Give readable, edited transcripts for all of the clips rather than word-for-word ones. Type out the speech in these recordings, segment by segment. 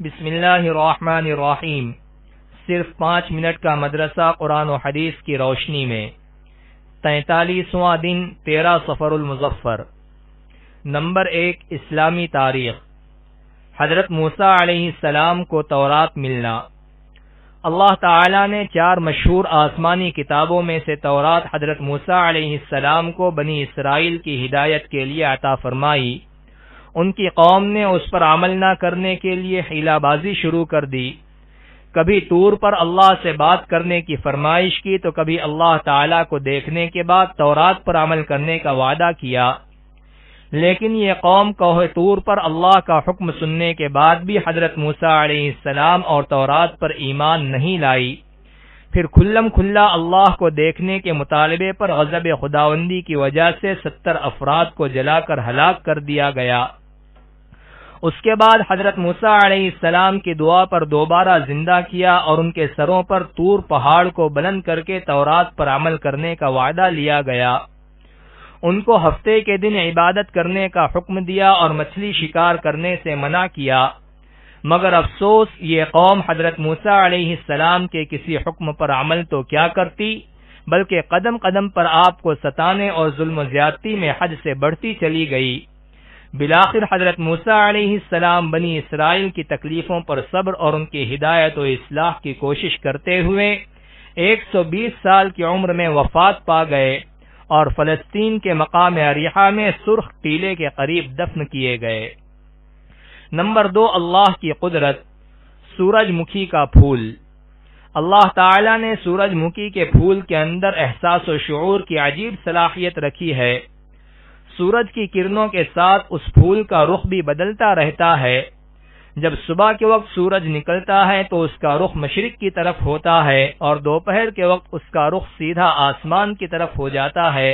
بسم اللہ الرحمن الرحیم۔ صرف 5 منٹ کا مدرسہ قرآن و حدیث کی روشنی میں 43واں دن 13 صفر المظفر۔ نمبر 1، اسلامی تاریخ۔ حضرت موسیٰ علیہ السلام کو تورات ملنا۔ اللہ تعالی نے 4 مشہور آسمانی کتابوں میں سے تورات حضرت موسیٰ علیہ السلام کو بنی اسرائیل کی ہدایت کے لیے عطا فرمائی۔ ان کی قوم نے اس پر عمل نہ کرنے کے لیے حیلہ بازی شروع کر دی۔ کبھی طور پر اللہ سے بات کرنے کی فرمائش کی تو کبھی اللہ تعالی کو دیکھنے کے بعد تورات پر عمل کرنے کا وعدہ کیا، لیکن یہ قوم کوہ طور پر اللہ کا حکم سننے کے بعد بھی حضرت موسیٰ علیہ السلام اور تورات پر ایمان نہیں لائی۔ پھر کھلم کھلا اللہ کو دیکھنے کے مطالبے پر غضب خداوندی کی وجہ سے 70 افراد کو جلا کر ہلاک کر دیا گیا۔ اس کے بعد حضرت موسیٰ علیہ السلام کی دعا پر دوبارہ زندہ کیا اور ان کے سروں پر طور پہاڑ کو بلند کر کے تورات پر عمل کرنے کا وعدہ لیا گیا۔ ان کو ہفتے کے دن عبادت کرنے کا حکم دیا اور مچھلی شکار کرنے سے منع کیا، مگر افسوس یہ قوم حضرت موسیٰ علیہ السلام کے کسی حکم پر عمل تو کیا کرتی، بلکہ قدم قدم پر آپ کو ستانے اور ظلم و زیادتی میں حد سے بڑھتی چلی گئی۔ بالآخر حضرت موسیٰ علیہ السلام بنی اسرائیل کی تکلیفوں پر صبر اور ان کی ہدایت و اصلاح کی کوشش کرتے ہوئے 120 سال کی عمر میں وفات پا گئے اور فلسطین کے مقام اریحہ میں سرخ ٹیلے کے قریب دفن کیے گئے۔ نمبر 2، اللہ کی قدرت۔ سورج مکھی کا پھول۔ اللہ تعالی نے سورج مکھی کے پھول کے اندر احساس و شعور کی عجیب صلاحیت رکھی ہے۔ سورج کی کرنوں کے ساتھ اس پھول کا رخ بھی بدلتا رہتا ہے۔ جب صبح کے وقت سورج نکلتا ہے تو اس کا رخ مشرق کی طرف ہوتا ہے اور دوپہر کے وقت اس کا رخ سیدھا آسمان کی طرف ہو جاتا ہے،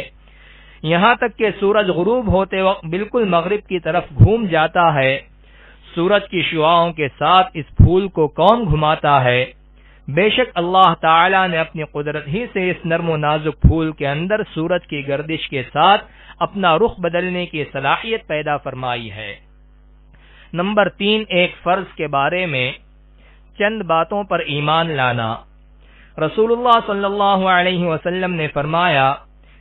یہاں تک کہ سورج غروب ہوتے وقت بالکل مغرب کی طرف گھوم جاتا ہے۔ سورج کی شعاعوں کے ساتھ اس پھول کو کون گھماتا ہے؟ بے شک اللہ تعالی نے اپنی قدرت ہی سے اس نرم و نازک پھول کے اندر سورج کی گردش کے ساتھ اپنا رخ بدلنے کی صلاحیت پیدا فرمائی ہے۔ نمبر 3، ایک فرض کے بارے میں چند باتوں پر ایمان لانا۔ رسول اللہ صلی اللہ علیہ وسلم نے فرمایا،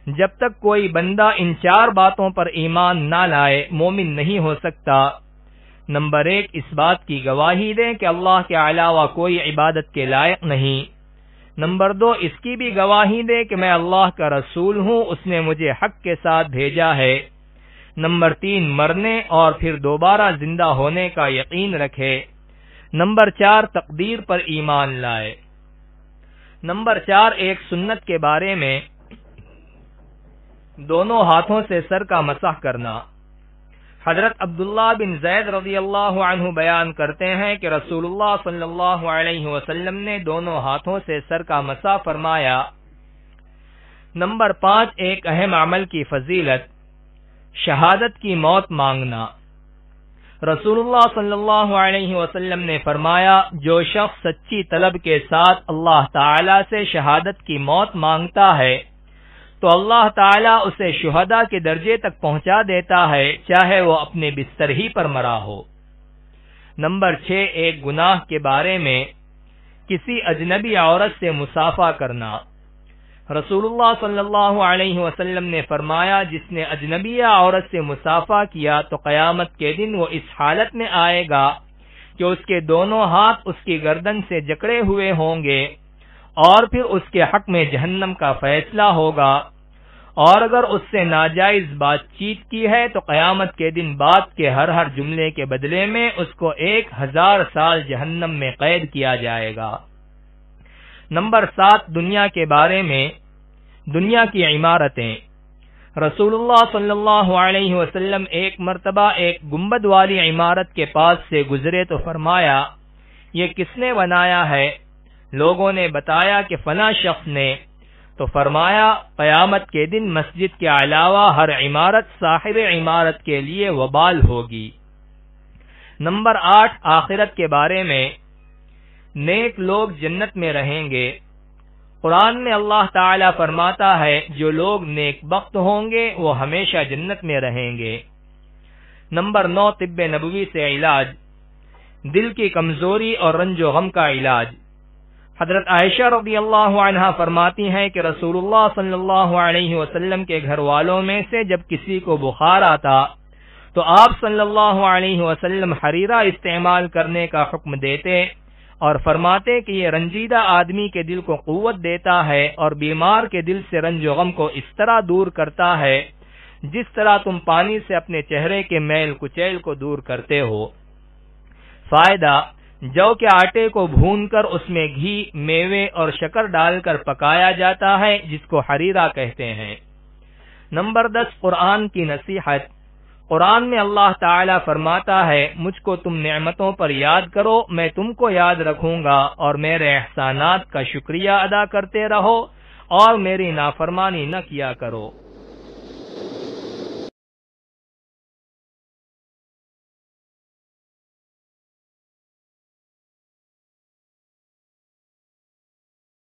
جب تک کوئی بندہ ان 4 باتوں پر ایمان نہ لائے مومن نہیں ہو سکتا۔ نمبر 1، اس بات کی گواہی دے کہ اللہ کے علاوہ کوئی عبادت کے لائق نہیں۔ نمبر 2، اس کی بھی گواہی دے کہ میں اللہ کا رسول ہوں، اس نے مجھے حق کے ساتھ بھیجا ہے۔ نمبر 3، مرنے اور پھر دوبارہ زندہ ہونے کا یقین رکھے۔ نمبر 4، تقدیر پر ایمان لائے۔ نمبر 4، ایک سنت کے بارے میں دونوں ہاتھوں سے سر کا مسح کرنا۔ حضرت عبداللہ بن زید رضی اللہ عنہ بیان کرتے ہیں کہ رسول اللہ صلی اللہ علیہ وسلم نے دونوں ہاتھوں سے سر کا مسح فرمایا۔ نمبر 5، ایک اہم عمل کی فضیلت، شہادت کی موت مانگنا۔ رسول اللہ صلی اللہ علیہ وسلم نے فرمایا، جو شخص سچی طلب کے ساتھ اللہ تعالی سے شہادت کی موت مانگتا ہے تو اللہ تعالیٰ اسے شہداء کے درجے تک پہنچا دیتا ہے، چاہے وہ اپنے بستر ہی پر مرا ہو۔ نمبر 6، ایک گناہ کے بارے میں کسی اجنبی عورت سے مصافحہ کرنا۔ رسول اللہ صلی اللہ علیہ وسلم نے فرمایا، جس نے اجنبیہ عورت سے مصافحہ کیا تو قیامت کے دن وہ اس حالت میں آئے گا کہ اس کے دونوں ہاتھ اس کی گردن سے جکڑے ہوئے ہوں گے اور پھر اس کے حق میں جہنم کا فیصلہ ہوگا، اور اگر اس سے ناجائز بات چیت کی ہے تو قیامت کے دن بات کے ہر جملے کے بدلے میں اس کو 1000 سال جہنم میں قید کیا جائے گا۔ نمبر 7، دنیا کے بارے میں دنیا کی عمارتیں۔ رسول اللہ صلی اللہ علیہ وسلم ایک مرتبہ ایک گنبد والی عمارت کے پاس سے گزرے تو فرمایا، یہ کس نے بنایا ہے؟ لوگوں نے بتایا کہ فلاں شخص نے۔ تو فرمایا، قیامت کے دن مسجد کے علاوہ ہر عمارت صاحب عمارت کے لیے وبال ہوگی۔ نمبر 8، آخرت کے بارے میں نیک لوگ جنت میں رہیں گے۔ قرآن میں اللہ تعالیٰ فرماتا ہے، جو لوگ نیک بخت ہوں گے وہ ہمیشہ جنت میں رہیں گے۔ نمبر 9، طب نبوی سے علاج۔ دل کی کمزوری اور رنج و غم کا علاج۔ حضرت عائشہ رضی اللہ عنہا فرماتی ہیں کہ رسول اللہ صلی اللہ علیہ وسلم کے گھر والوں میں سے جب کسی کو بخار آتا تو آپ صلی اللہ علیہ وسلم حریرہ استعمال کرنے کا حکم دیتے اور فرماتے کہ یہ رنجیدہ آدمی کے دل کو قوت دیتا ہے اور بیمار کے دل سے رنج و غم کو اس طرح دور کرتا ہے جس طرح تم پانی سے اپنے چہرے کے میل کچیل کو دور کرتے ہو۔ فائدہ: جو کے آٹے کو بھون کر اس میں گھی، میوے اور شکر ڈال کر پکایا جاتا ہے جس کو حریرہ کہتے ہیں۔ نمبر 10، قرآن کی نصیحت۔ قرآن میں اللہ تعالی فرماتا ہے، مجھ کو تم نعمتوں پر یاد کرو، میں تم کو یاد رکھوں گا، اور میرے احسانات کا شکریہ ادا کرتے رہو اور میری نافرمانی نہ کیا کرو۔